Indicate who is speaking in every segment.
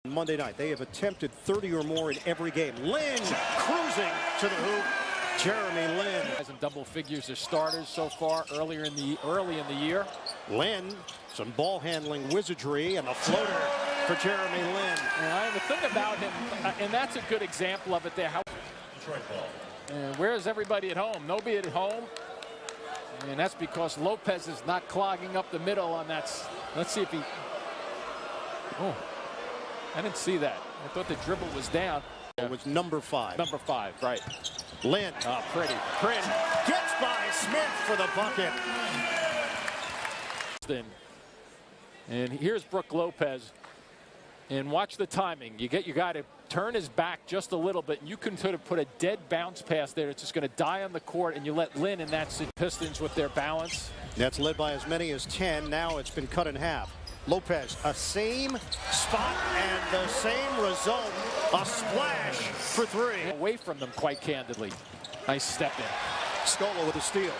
Speaker 1: Monday night, they have attempted 30 or more in every game. Lynn cruising to the hoop. Jeremy Lin.
Speaker 2: Has in double figures as starters so far early in the year.
Speaker 1: Lynn, some ball handling wizardry and a floater for Jeremy Lin.
Speaker 2: And the thing about him, and that's a good example of it there. And where's everybody at home? Nobody at home. And that's because Lopez is not clogging up the middle on that. Let's see if he. Oh, I didn't see that. I thought the dribble was down.
Speaker 1: It was number 5.
Speaker 2: Number 5, right.
Speaker 1: Lynn.
Speaker 2: Oh, pretty.
Speaker 1: Gets by Smith for the bucket.
Speaker 2: And here's Brook Lopez. And watch the timing. You get your guy to turn his back just a little bit, and you can sort of put a dead bounce pass there. It's just going to die on the court, and you let Lynn in that. Pistons with their balance.
Speaker 1: That's led by as many as 10. Now it's been cut in half. Lopez, a same spot and the same result. A splash for 3.
Speaker 2: Away from them, quite candidly. Nice step in.
Speaker 1: Scola with a steal.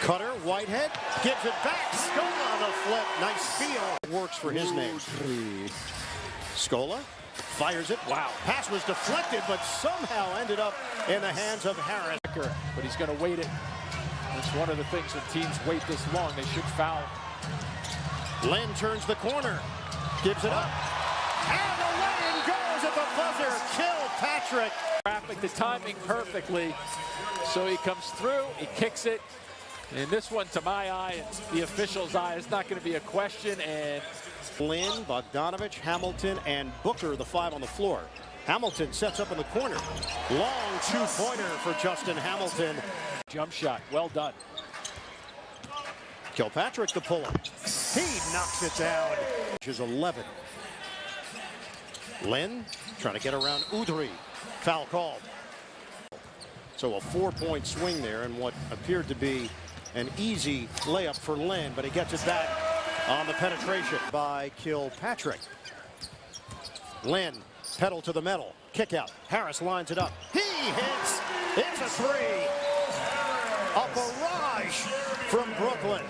Speaker 1: Cutter, Whitehead, gives it back. Scola on the flip. Nice steal. Works for his name. Scola fires it. Wow. Pass was deflected, but somehow ended up in the hands of Harris.
Speaker 2: But he's going to wait it. That's one of the things when teams wait this long, they should foul.
Speaker 1: Lynn turns the corner, gives it up, and the lay-in goes at the buzzer. Kilpatrick.
Speaker 2: Traffic the timing perfectly. So he comes through, he kicks it. And this one, to my eye, the official's eye, is not going to be a question. And
Speaker 1: Lynn, Bogdanovich, Hamilton, and Booker, the 5 on the floor. Hamilton sets up in the corner. Long two-pointer for Justin Hamilton.
Speaker 2: Jump shot, well done.
Speaker 1: Kilpatrick the pull-up. He knocks it down. Which is 11. Lynn trying to get around Udry. Foul called. So a 4-point swing there and what appeared to be an easy layup for Lynn, but he gets it back on the penetration by Kilpatrick. Lynn, pedal to the metal, kick out. Harris lines it up. He hits. It's a 3. A barrage from Brooklyn.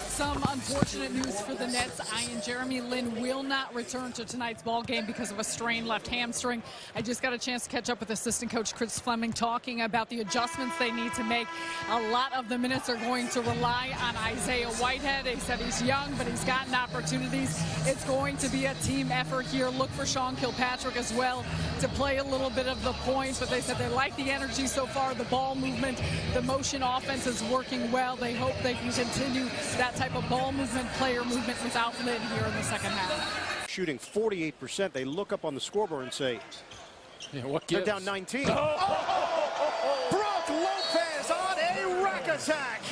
Speaker 3: Some unfortunate news for the Nets. Jeremy Lin will not return to tonight's ball game because of a strained left hamstring. I just got a chance to catch up with assistant coach Chris Fleming talking about the adjustments they need to make. A lot of the minutes are going to rely on Isaiah Whitehead. They said he's young, but he's gotten opportunities. It's going to be a team effort here. Look for Sean Kilpatrick as well to play a little bit of the points, but they said they like the energy so far, the ball movement, the motion offense is working well. They hope they can continue that type of ball movement, player movement without Lynn here in the second half.
Speaker 1: Shooting 48%. They look up on the scoreboard and say,
Speaker 2: what
Speaker 1: they're down 19. Brook Lopez on a rack attack.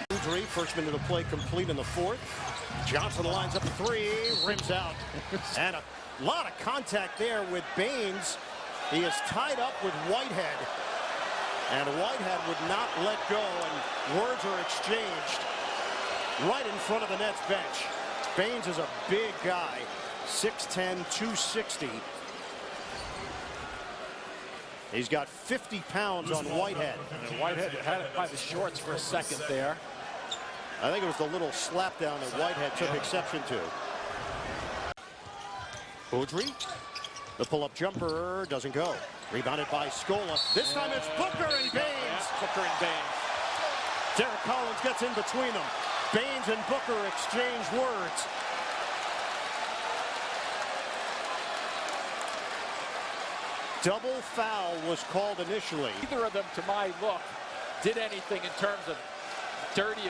Speaker 1: Udry, first minute of play complete in the 4th. Johnson lines up a 3, rims out. And a lot of contact there with Baines. He is tied up with Whitehead. And Whitehead would not let go, and words are exchanged right in front of the Nets bench. Baines is a big guy, 6'10", 260. He's got 50 pounds on Whitehead.
Speaker 2: And Whitehead had it by the shorts for a second there.
Speaker 1: I think it was the little slap down that Whitehead took exception to. Udry, the pull-up jumper doesn't go. Rebounded by Scola. This time it's Booker and Baines.
Speaker 2: Yeah, Booker and Baines.
Speaker 1: Derek Collins gets in between them. Baines and Booker exchange words. Double foul was called initially.
Speaker 2: Neither of them, to my look, did anything in terms of dirty,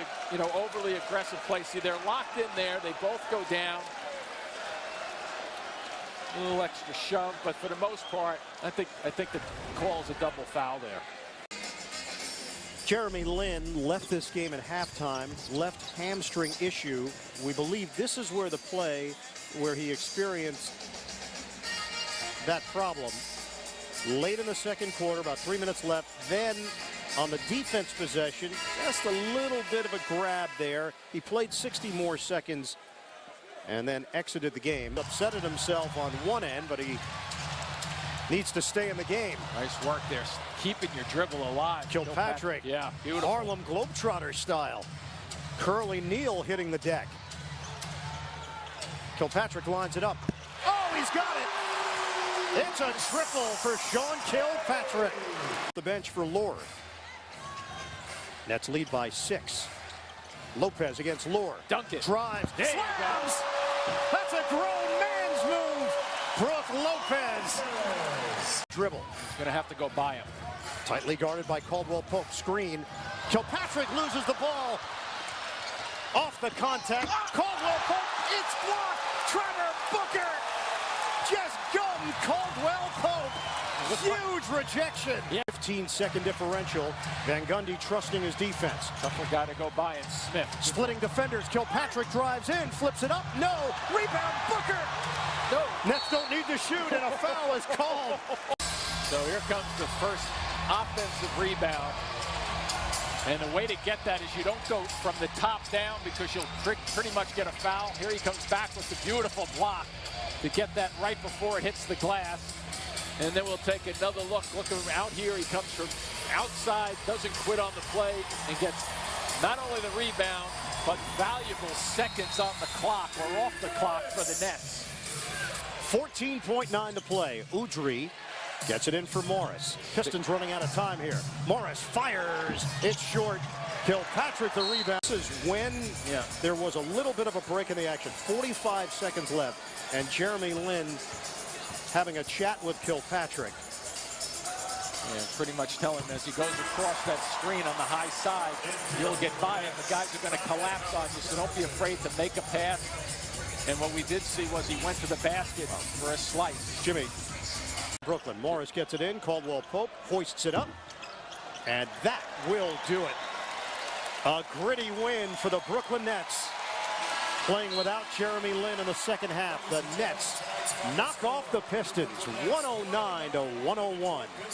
Speaker 2: overly aggressive play. See, they're locked in there. They both go down. A little extra shove, but for the most part, I think the call is a double foul there.
Speaker 1: Jeremy Lin left this game at halftime, left hamstring issue. We believe this is where the play where he experienced that problem. Late in the second quarter, about 3 minutes left. Then on the defense possession, just a little bit of a grab there. He played 60 more seconds and then exited the game. Upsetted himself on one end, but he needs to stay in the game.
Speaker 2: Nice work there, keeping your dribble alive.
Speaker 1: Kilpatrick,
Speaker 2: yeah, beautiful.
Speaker 1: Harlem Globetrotter style. Curly Neal hitting the deck. Kilpatrick lines it up. Oh! he's got it. It's a triple for Sean Kilpatrick. The bench for Lord. Nets lead by 6. Lopez against Lord.
Speaker 2: Dunk it.
Speaker 1: Drives.
Speaker 2: There you
Speaker 1: Slams. That's a grown man's move. Brook Lopez. Dribble.
Speaker 2: Going to have to go by him.
Speaker 1: Tightly guarded by Caldwell Pope. Screen. Kilpatrick loses the ball. Off the contact. Caldwell Pope. It's blocked. Trevor Booker. Just gummed Caldwell Pope. Huge rejection. 15-second differential. Van Gundy trusting his defense.
Speaker 2: Tougher guy to go by, and Smith.
Speaker 1: Splitting defenders. Kilpatrick drives in. Flips it up. No. Rebound. Booker.
Speaker 2: No.
Speaker 1: Nets don't need to shoot, and a foul is called.
Speaker 2: So here comes the first offensive rebound. And the way to get that is you don't go from the top down because you'll pretty much get a foul. Here he comes back with the beautiful block to get that right before it hits the glass. And then we'll take another look. Look out here. He comes from outside, doesn't quit on the play, and gets not only the rebound, but valuable seconds on the clock or off the clock for the Nets.
Speaker 1: 14.9 to play. Udry gets it in for Morris. Pistons running out of time here. Morris fires. It's short. Kilpatrick the rebound. This is when there was a little bit of a break in the action. 45 seconds left. And Jeremy Lin having a chat with Kilpatrick.
Speaker 2: Yeah, pretty much telling him as he goes across that screen on the high side, you'll get by him. The guys are going to collapse on you, so don't be afraid to make a pass. And what we did see was he went to the basket for a slice.
Speaker 1: Jimmy. Brooklyn. Morris gets it in. Caldwell Pope hoists it up. And that will do it. A gritty win for the Brooklyn Nets. Playing without Jeremy Lin in the second half. The Nets knock off the Pistons 109 to 101.